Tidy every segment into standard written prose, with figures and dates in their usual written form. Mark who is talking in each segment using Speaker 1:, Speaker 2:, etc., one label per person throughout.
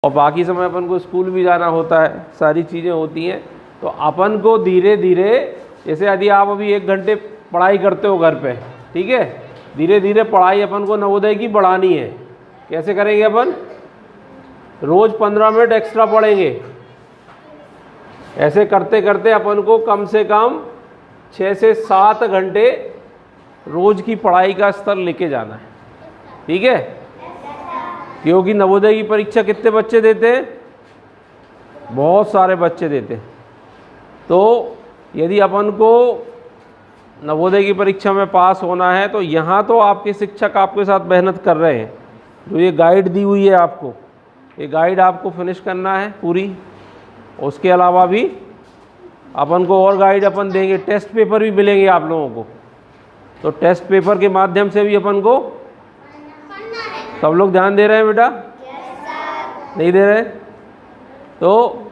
Speaker 1: और बाकी समय अपन को स्कूल भी जाना होता है, सारी चीज़ें होती हैं। तो अपन को धीरे धीरे, जैसे यदि आप अभी 1 घंटे पढ़ाई करते हो घर पे, ठीक है, धीरे धीरे पढ़ाई अपन को नवोदय की बढ़ानी है। कैसे करेंगे अपन? रोज़ 15 मिनट एक्स्ट्रा पढ़ेंगे। ऐसे करते करते अपन को कम से कम 6 से 7 घंटे रोज़ की पढ़ाई का स्तर लेके जाना है, ठीक है। क्योंकि नवोदय की परीक्षा कितने बच्चे देते हैं? बहुत सारे बच्चे देते हैं। तो यदि अपन को नवोदय की परीक्षा में पास होना है तो यहाँ तो आपके शिक्षक आपके साथ मेहनत कर रहे हैं। जो ये गाइड दी हुई है आपको, ये गाइड आपको फिनिश करना है पूरी। उसके अलावा भी अपन को और गाइड अपन देंगे, टेस्ट पेपर भी मिलेंगे आप लोगों को। तो टेस्ट पेपर के माध्यम से भी अपन को, सब लोग ध्यान दे रहे हैं बेटा? नहीं दे रहे? तो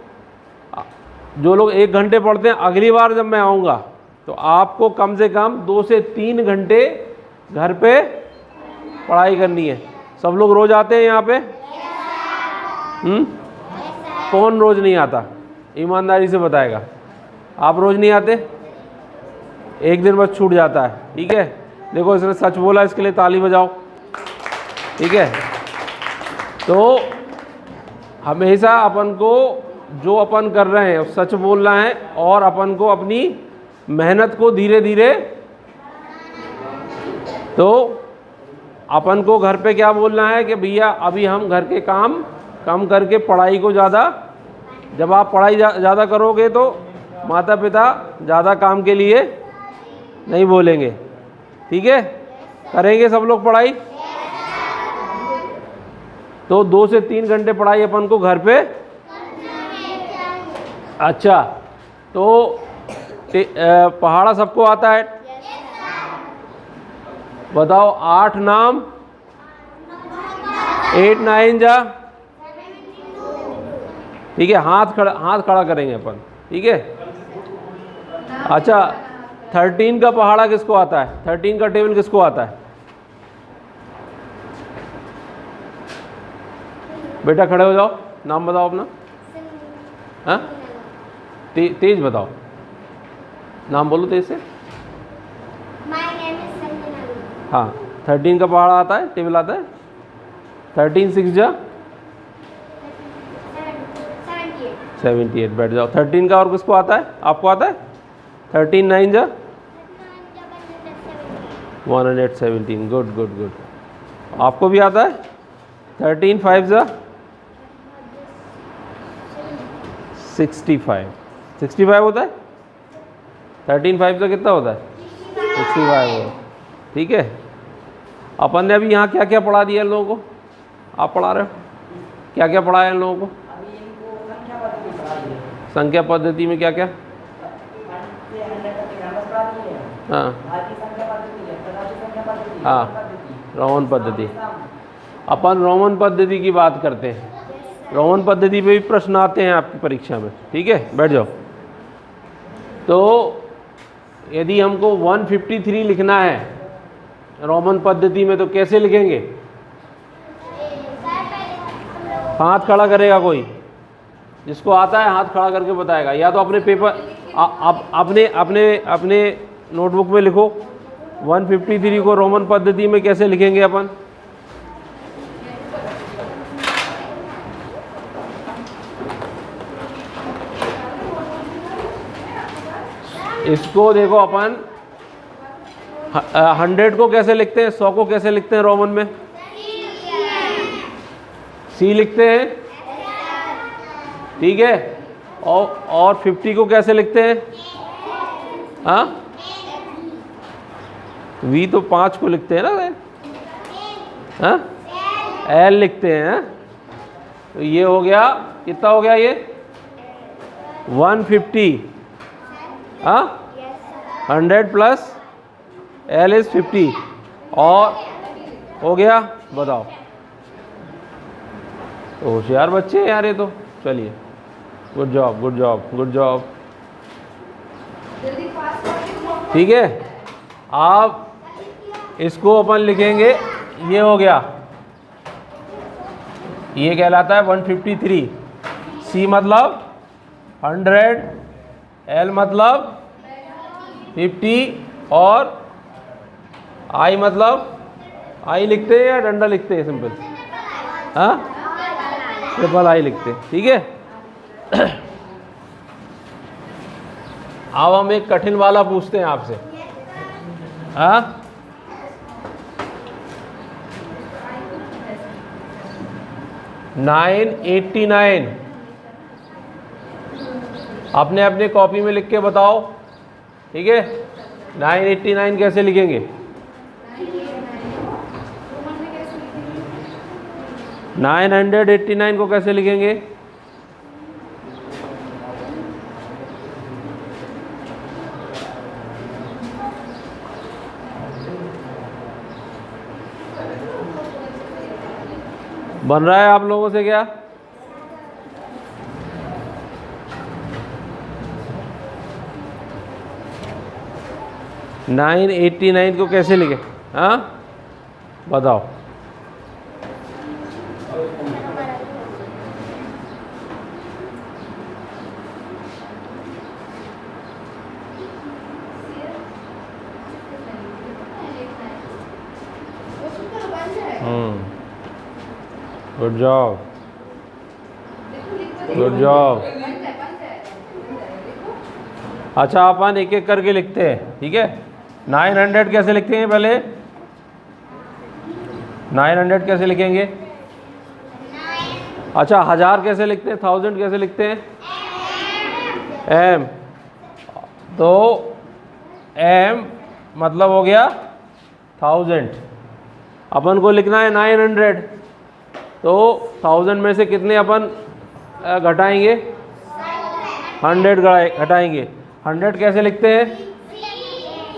Speaker 1: जो लोग 1 घंटे पढ़ते हैं, अगली बार जब मैं आऊँगा तो आपको कम से कम 2 से 3 घंटे घर पे पढ़ाई करनी है। सब लोग रोज़ आते हैं यहाँ पे? कौन रोज़ नहीं आता? ईमानदारी से बताएगा। आप रोज़ नहीं आते? एक दिन बस छूट जाता है, ठीक है। देखो इसने सच बोला, इसके लिए ताली बजाओ, ठीक है। तो हमेशा अपन को जो अपन कर रहे हैं सच बोलना है, और अपन को अपनी मेहनत को धीरे धीरे, तो अपन को घर पे क्या बोलना है कि भैया अभी हम घर के काम कम करके पढ़ाई को ज़्यादा, जब आप पढ़ाई ज़्यादा करोगे तो माता पिता ज़्यादा काम के लिए नहीं बोलेंगे, ठीक है। करेंगे सब लोग पढ़ाई? तो 2 से 3 घंटे पढ़ाई अपन को घर पे। अच्छा, तो पहाड़ा सबको आता है? बताओ 8 नाम, 8 9 जा, ठीक है। हाथ खड़ा करेंगे अपन, ठीक है। अच्छा, 13 का पहाड़ा किसको आता है? 13 का टेबल किसको आता है? बेटा खड़े हो जाओ, नाम बताओ अपना। हाँ, तेज बताओ, नाम बोलो तेज से। हाँ, 13 का पहाड़ा आता है, टेबल आता है? 13 6 जा 78, बैठ जाओ। 13 का और किसको आता है? आपको आता है? 13 9 जा 117, गुड गुड गुड। आपको भी आता है? 13 5 जा 65 होता है? 13 5 का कितना होता है? 65 हो, ठीक है। अपन ने अभी यहाँ क्या क्या पढ़ा दिया इन लोगों को? आप पढ़ा रहे हो? क्या क्या पढ़ाया इन लोगों को? संख्या पद्धति में क्या क्या? हाँ हाँ, रोमन पद्धति। अपन रोमन पद्धति की बात करते हैं। रोमन पद्धति पे भी प्रश्न आते हैं आपकी परीक्षा में, ठीक है। बैठ जाओ। तो यदि हमको 153 लिखना है रोमन पद्धति में तो कैसे लिखेंगे? हाथ खड़ा करेगा कोई, जिसको आता है हाथ खड़ा करके बताएगा। या तो अपने पेपर अपने नोटबुक में लिखो 153 को रोमन पद्धति में कैसे लिखेंगे अपन। इसको देखो अपन 100 को कैसे लिखते हैं, 100 को कैसे लिखते हैं रोमन में? सी लिखते हैं, ठीक है। और 50 को कैसे लिखते हैं? हाँ, वी तो 5 को लिखते हैं ना, हाँ, एल लिखते हैं। तो ये हो गया, कितना हो गया ये? 150, हाँ, 100 प्लस एल इज 50, और हो गया। बताओ, तो होशियार बच्चे हैं यार ये तो। चलिए, good job good job good job, ठीक है। आप इसको अपन लिखेंगे, ये हो गया ये कहलाता है 153। C मतलब 100, L मतलब 50 और I मतलब I लिखते हैं या डंडा लिखते हैं सिंपल? हाँ, ट्रिपल I लिखते हैं। ठीक है। अब हम एक कठिन वाला पूछते हैं आपसे। हाँ, $989 आपने अपने कॉपी में लिख के बताओ। ठीक है, 989 कैसे लिखेंगे? 989 को कैसे लिखेंगे? बन रहा है आप लोगों से क्या? $989 को कैसे लिखे? हाँ, बताओ। Good job, good job. अच्छा, अपन एक एक करके लिखते हैं। ठीक है, 900 कैसे लिखते हैं? पहले 900 कैसे लिखेंगे? अच्छा, 1000 कैसे लिखते हैं? 1000 कैसे लिखते हैं? M। तो M मतलब हो गया 1000। अपन को लिखना है 900, तो 1000 में से कितने अपन घटाएंगे? 100 घटाएंगे। 100 कैसे लिखते हैं?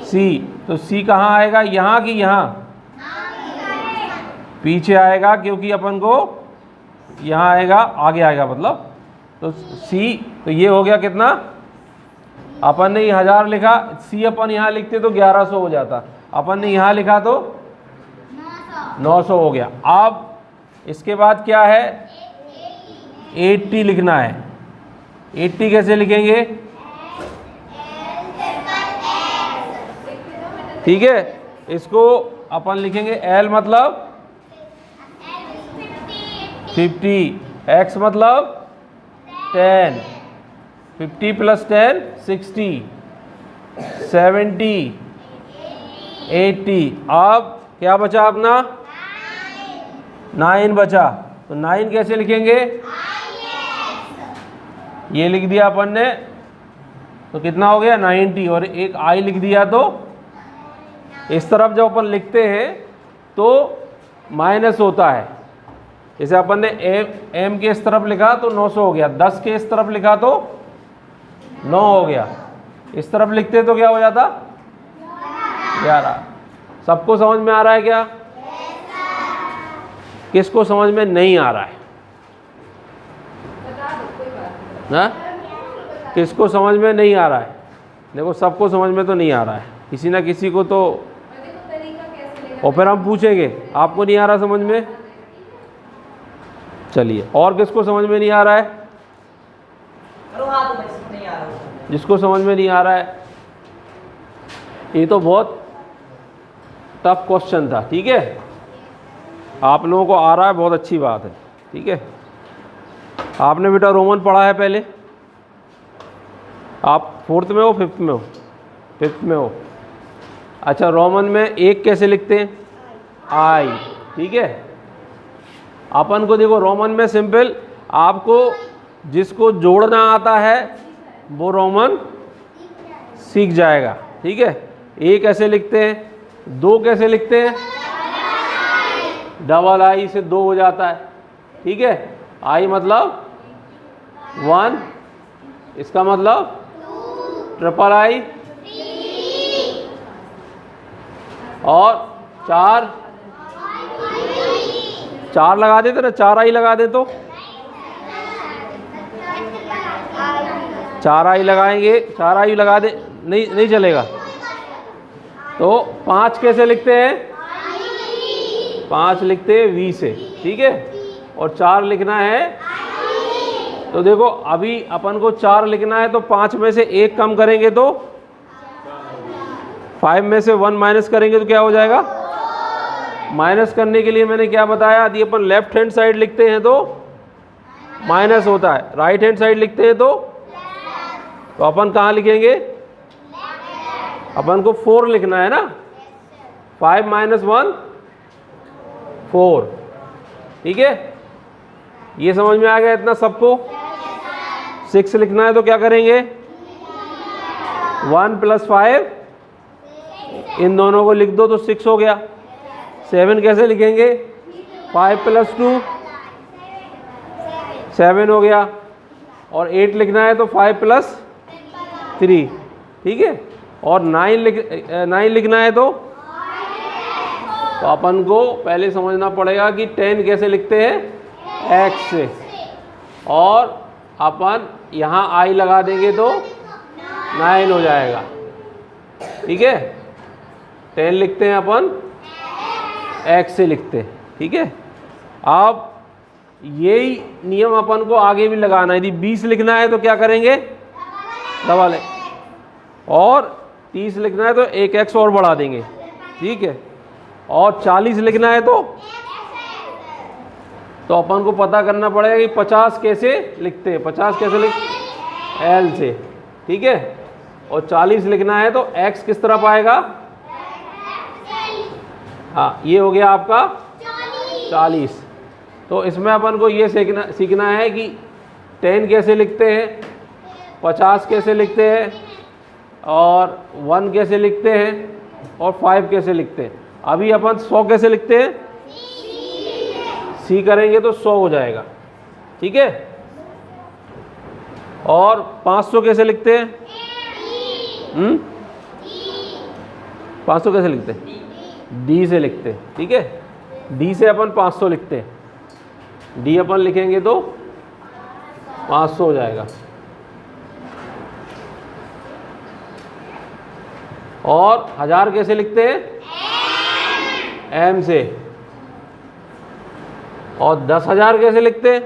Speaker 1: C। तो C कहाँ आएगा? यहाँ कि यहाँ? पीछे आएगा, क्योंकि अपन को यहाँ आएगा, आगे आएगा मतलब। तो C, तो ये हो गया कितना? अपन ने 1000 लिखा, C अपन यहाँ लिखते तो 1100 हो जाता। अपन ने यहाँ लिखा तो 900 हो गया। अब इसके बाद क्या है? 80 लिखना है। 80 कैसे लिखेंगे? ठीक है, इसको अपन लिखेंगे L मतलब 50, X मतलब 10, 50 प्लस 10 60, 70, 80। अब क्या बचा अपना? 9 बचा। तो 9 कैसे लिखेंगे? ये लिख दिया अपन ने, तो कितना हो गया? 90। और एक I लिख दिया, तो इस तरफ जब अपन लिखते हैं तो माइनस होता है। जैसे अपन ने M के इस तरफ लिखा तो 900 हो गया, 10 के इस तरफ लिखा तो 9 हो गया, इस तरफ लिखते तो क्या हो जाता? 11। सबको समझ में आ रहा है क्या? किसको समझ में नहीं आ रहा है? ना, किसको समझ में नहीं आ रहा है? देखो, सबको समझ में तो नहीं आ रहा है, किसी ना किसी को तो। और फिर हम पूछेंगे आपको नहीं आ रहा समझ में? चलिए, और किसको समझ में नहीं आ रहा है? जिसको समझ में नहीं आ रहा है, ये तो बहुत टफ क्वेश्चन था। ठीक है, आप लोगों को आ रहा है, बहुत अच्छी बात है। ठीक है, आपने बेटा रोमन पढ़ा है पहले? आप 4th में हो, 5th में हो? 5th में हो। अच्छा, रोमन में एक कैसे लिखते हैं? I। ठीक है, अपन को देखो रोमन में सिंपल, आपको जिसको जोड़ना आता है वो रोमन सीख जाएगा। ठीक है, एक कैसे लिखते हैं? 2 कैसे लिखते हैं? डबल I से 2 हो जाता है। ठीक है, I मतलब 1, इसका मतलब ट्रिपल I, और 4 लगा देते ना, 4 I लगा दे तो 4 I लगाएंगे, 4 I लगा दे, नहीं चलेगा। तो 5 कैसे लिखते हैं? 5 लिखते हैं V से। ठीक है, और 4 लिखना है। तो देखो अभी अपन को 4 लिखना है, तो 5 में से 1 कम करेंगे तो 5 में से 1 माइनस करेंगे तो क्या हो जाएगा? माइनस करने के लिए मैंने क्या बताया, यदि अपन लेफ्ट हैंड साइड लिखते हैं तो माइनस होता है, राइट हैंड साइड लिखते हैं तो अपन कहाँ लिखेंगे? अपन को 4 लिखना है ना। 5 माइनस 1 4। ठीक है, ये समझ में आ गया इतना सबको? 6 लिखना है तो क्या करेंगे? 1 प्लस 5, इन दोनों को लिख दो तो 6 हो गया। 7 कैसे लिखेंगे? 5 प्लस 2 7 हो गया। और 8 लिखना है तो 5 प्लस 3। ठीक है, और 9 लिखना है तो अपन को पहले समझना पड़ेगा कि 10 कैसे लिखते हैं? x से, और अपन यहाँ i लगा देंगे तो 9 हो जाएगा। ठीक है, 10 लिखते हैं अपन x से लिखते हैं। ठीक है, अब यही नियम अपन को आगे भी लगाना है। यदि 20 लिखना है तो क्या करेंगे? डबल है, और 30 लिखना है तो 1 x और बढ़ा देंगे। ठीक है, और 40 लिखना है तो अपन को पता करना पड़ेगा कि 50 कैसे लिखते हैं। 50 कैसे L से। ठीक है, और 40 लिखना है तो x किस तरफ आएगा? हाँ, ये हो गया आपका 40। तो इसमें अपन को ये सीखना है कि 10 कैसे लिखते हैं, 50 कैसे लिखते हैं, और 1 कैसे लिखते हैं, और 5 कैसे लिखते हैं। अभी अपन 100 कैसे लिखते हैं? C करेंगे तो 100 हो जाएगा। ठीक है, और 500 कैसे लिखते हैं? 500 कैसे लिखते हैं? D से लिखते हैं। ठीक है, D से अपन 500 लिखते हैं। D अपन लिखेंगे तो 500 हो जाएगा। और 1000 कैसे लिखते हैं? M से। और 10,000 कैसे लिखते हैं?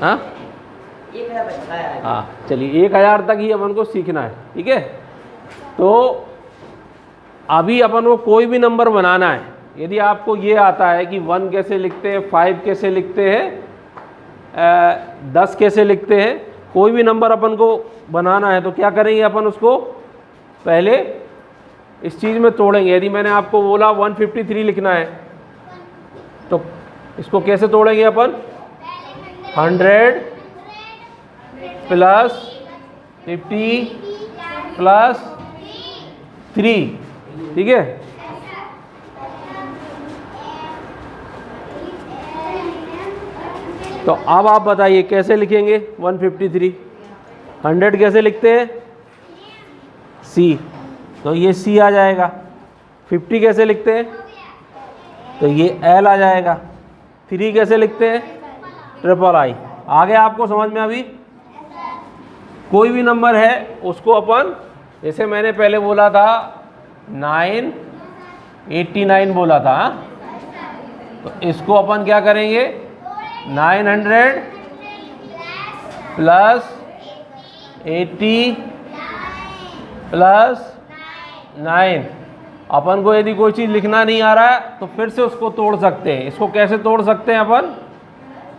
Speaker 1: हाँ, हाँ, चलिए 1000 तक ही अपन को सीखना है। ठीक है, तो अभी अपन को कोई भी नंबर बनाना है। यदि आपको ये आता है कि 1 कैसे लिखते हैं, 5 कैसे लिखते हैं, 10 कैसे लिखते हैं, कोई भी नंबर अपन को बनाना है तो क्या करेंगे? अपन उसको पहले इस चीज़ में तोड़ेंगे। यदि मैंने आपको बोला 153 लिखना है तो इसको कैसे तोड़ेंगे अपन? 100 प्लस 50 प्लस 3। ठीक है, तो अब आप बताइए कैसे लिखेंगे 153? 100 कैसे लिखते हैं? C, तो ये C आ जाएगा। 50 कैसे लिखते हैं? तो ये L आ जाएगा। 3 कैसे लिखते हैं? Triple I। आगे आपको समझ में? अभी कोई भी नंबर है उसको अपन, जैसे मैंने पहले बोला था 989 बोला था, तो इसको अपन क्या करेंगे? 900 प्लस 80 प्लस 9। अपन को यदि कोई चीज़ लिखना नहीं आ रहा है तो फिर से उसको तोड़ सकते हैं। इसको कैसे तोड़ सकते हैं अपन?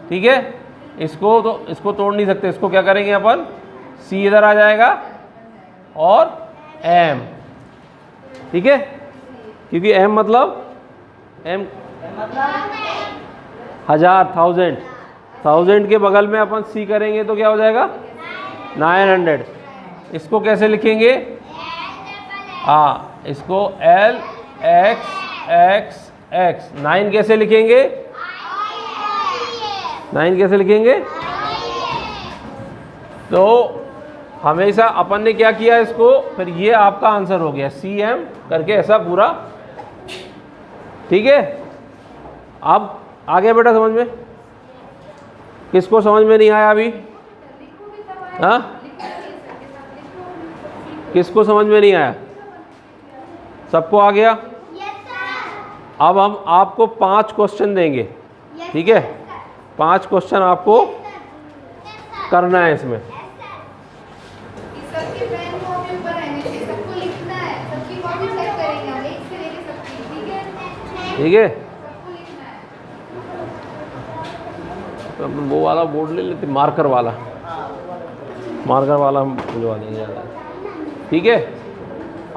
Speaker 1: ठीक है, इसको तोड़ नहीं सकते। इसको क्या करेंगे अपन? C इधर आ जाएगा और M। ठीक है, क्योंकि M मतलब 1000 के बगल में अपन C करेंगे तो क्या हो जाएगा? 900। इसको कैसे लिखेंगे? हाँ, इसको L X X X। 9 कैसे लिखेंगे? 9 कैसे लिखेंगे? तो हमेशा अपन ने क्या किया इसको, फिर ये आपका आंसर हो गया CM करके, ऐसा पूरा। ठीक है, अब आ गया बेटा समझ में? किसको समझ में नहीं आया अभी? हाँ, किसको समझ में नहीं आया? सबको आ गया? अब हम आपको 5 क्वेश्चन देंगे, ठीक है? 5 क्वेश्चन आपको करना है इसमें।
Speaker 2: सबकी पेन कॉपी ऊपर रहनी चाहिए, सबको लिखना है, सबकी कॉपी चेक करेंगे हम एक से लेके सबकी, ठीक है?
Speaker 1: ठीक है,
Speaker 2: सबको लिखना है।
Speaker 1: तो अपन वो वाला बोर्ड ले लेते, मार्कर वाला हम बुलवा देंगे ज़्यादा, ठीक है?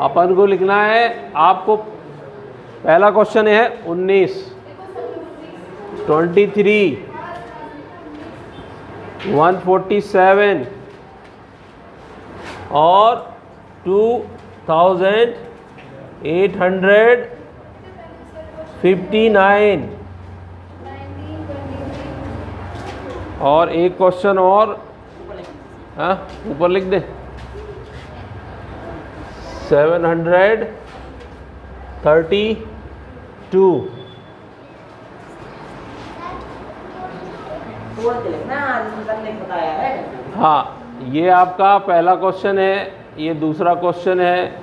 Speaker 1: अपन को लिखना है, आपको पहला क्वेश्चन है 19, 23, 147 और 2859 और एक क्वेश्चन और, हाँ ऊपर लिख दे, 732। हाँ, ये आपका पहला क्वेश्चन है, ये दूसरा क्वेश्चन है,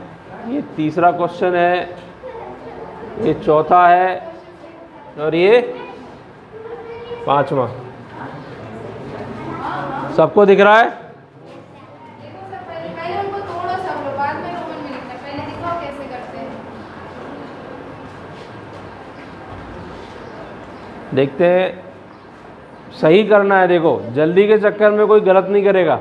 Speaker 1: ये तीसरा क्वेश्चन है, ये चौथा है और ये 5वां। सबको दिख रहा है?
Speaker 2: देखो सर, पहले उनको तोड़ो सब लोग, बाद में रोमन में लिखना, पहले दिखाओ कैसे करते हैं।
Speaker 1: देखते हैं, सही करना है। देखो, जल्दी के चक्कर में कोई गलत नहीं करेगा।